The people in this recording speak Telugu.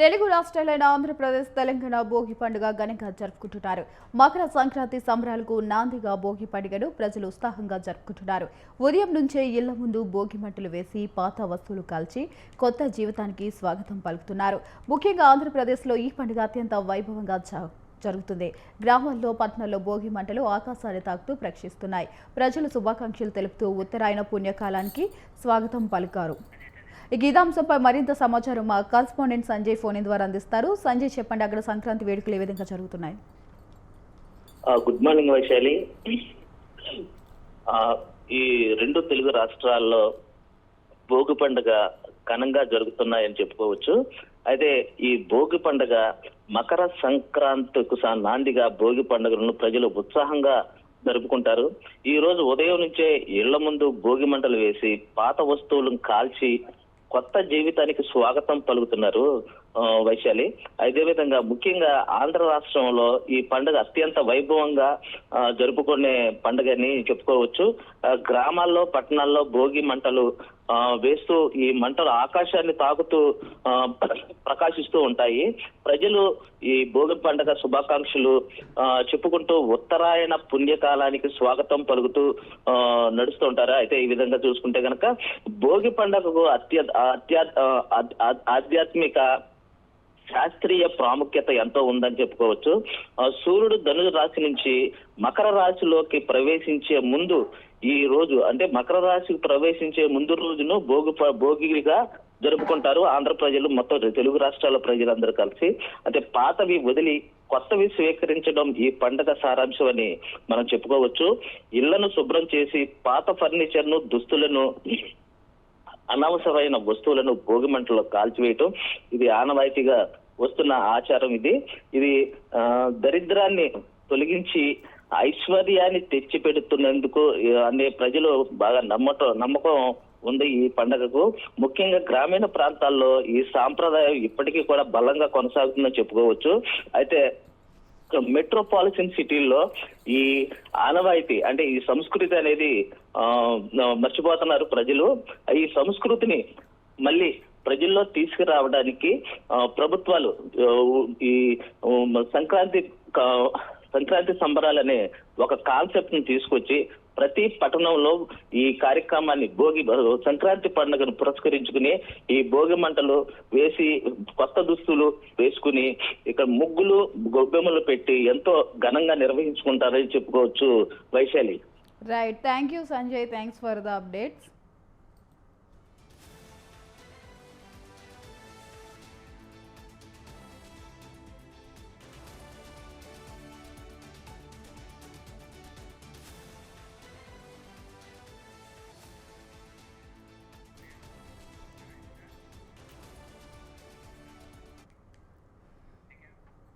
తెలుగు రాష్ట్రాలైన ఆంధ్రప్రదేశ్, తెలంగాణ భోగి పండుగ ఘనంగా జరుపుకుంటున్నారు. మకర సంక్రాంతి సంబరాలకు నాందిగా భోగి పండుగను ప్రజలు ఉత్సాహంగా జరుపుకుంటున్నారు. ఉదయం నుంచే ఇళ్ల ముందు భోగి మంటలు వేసి పాత వస్తువులు కాల్చి కొత్త జీవితానికి స్వాగతం పలుకుతున్నారు. ముఖ్యంగా ఆంధ్రప్రదేశ్లో ఈ పండుగ అత్యంత వైభవంగా జరుగుతుంది. గ్రామాల్లో, పట్టణాల్లో భోగి మంటలు ఆకాశాన్ని తాకుతూ ప్రక్షిస్తున్నాయి. ప్రజలు శుభాకాంక్షలు తెలుపుతూ ఉత్తరాయణ పుణ్యకాలానికి స్వాగతం పలికారు. ఈ గీతాంశంపై మరింత సమాచారం మా కరెస్పాండెంట్ సంజయ్ ఫోన్ ద్వారా అందిస్తారు. సంజయ్, చెప్పండి, అక్కడ సంక్రాంతి వేడుకలు ఏ విధంగా జరుగుతున్నాయి? Good morning Vaishali. ఈ రెండు తెలుగు రాష్ట్రాల్లో భోగి పండుగ ఘనంగా జరుగుతున్నాయని చెప్పుకోవచ్చు. అయితే ఈ భోగి పండుగ మకర సంక్రాంతికు నాందిగా భోగి పండుగలను ప్రజలు ఉత్సాహంగా జరుపుకుంటారు. ఈ రోజు ఉదయం నుంచే ఇళ్ల ముందు భోగి మంటలు వేసి పాత వస్తువులను కాల్చి కొత్త జీవితానికి స్వాగతం పలుకుతున్నారు వైశాలి. అదే విధంగా ముఖ్యంగా ఆంధ్ర రాష్ట్రంలో ఈ పండుగ అత్యంత వైభవంగా జరుపుకునే పండుగని చెప్పుకోవచ్చు. గ్రామాల్లో, పట్టణాల్లో భోగి మంటలు వేస్తూ ఈ మంటలు ఆకాశాన్ని తాకుతూ ప్రకాశిస్తూ ఉంటాయి. ప్రజలు ఈ భోగి పండుగ శుభాకాంక్షలు చెప్పుకుంటూ ఉత్తరాయణ పుణ్యకాలానికి స్వాగతం పలుకుతూ నడుస్తూ ఉంటారు. అయితే ఈ విధంగా చూసుకుంటే కనుక భోగి పండుగకు ఆధ్యాత్మిక శాస్త్రీయ ప్రాముఖ్యత ఎంతో ఉందని చెప్పుకోవచ్చు. సూర్యుడు ధనుసు రాశి నుంచి మకర రాశిలోకి ప్రవేశించే ముందు ఈ రోజు, అంటే మకర రాశికి ప్రవేశించే ముందు రోజును భోగిగా జరుపుకుంటారు ఆంధ్ర ప్రజలు, మొత్తం తెలుగు రాష్ట్రాల ప్రజలందరూ కలిసి. అంటే పాతవి వదిలి కొత్తవి స్వీకరించడం ఈ పండుగ సారాంశం అని మనం చెప్పుకోవచ్చు. ఇళ్లను శుభ్రం చేసి పాత ఫర్నిచర్ ను, దుస్తులను, అనవసరమైన వస్తువులను భోగి మంటలో కాల్చివేయటం ఇది ఆనవాయితీగా వస్తున్న ఆచారం. ఇది దరిద్రాన్ని తొలగించి ఐశ్వర్యాన్ని తెచ్చి పెడుతున్నందుకు అనే ప్రజలు బాగా నమ్మకం ఉంది ఈ పండుగకు. ముఖ్యంగా గ్రామీణ ప్రాంతాల్లో ఈ సాంప్రదాయం ఇప్పటికీ కూడా బలంగా కొనసాగుతుందని చెప్పుకోవచ్చు. అయితే మెట్రోపాలిటన్ సిటీల్లో ఈ ఆనవాయితీ, అంటే ఈ సంస్కృతి అనేది మర్చిపోతున్నారు ప్రజలు. ఈ సంస్కృతిని మళ్ళీ ప్రజల్లో తీసుకురావడానికి ప్రభుత్వాలు ఈ సంక్రాంతి సంబరాలనే ఒక కాన్సెప్ట్ ని తీసుకొచ్చి ప్రతి పట్టణంలో ఈ కార్యక్రమాన్ని సంక్రాంతి పండుగను పురస్కరించుకుని ఈ భోగి మంటలు వేసి కొత్త దుస్తులు వేసుకుని ఇక్కడ ముగ్గులు, గొబ్బెమ్మలు పెట్టి ఎంతో ఘనంగా నిర్వహించుకుంటారని చెప్పుకోవచ్చు Vaishali. Right, thank you Sanjay, thanks for the updates.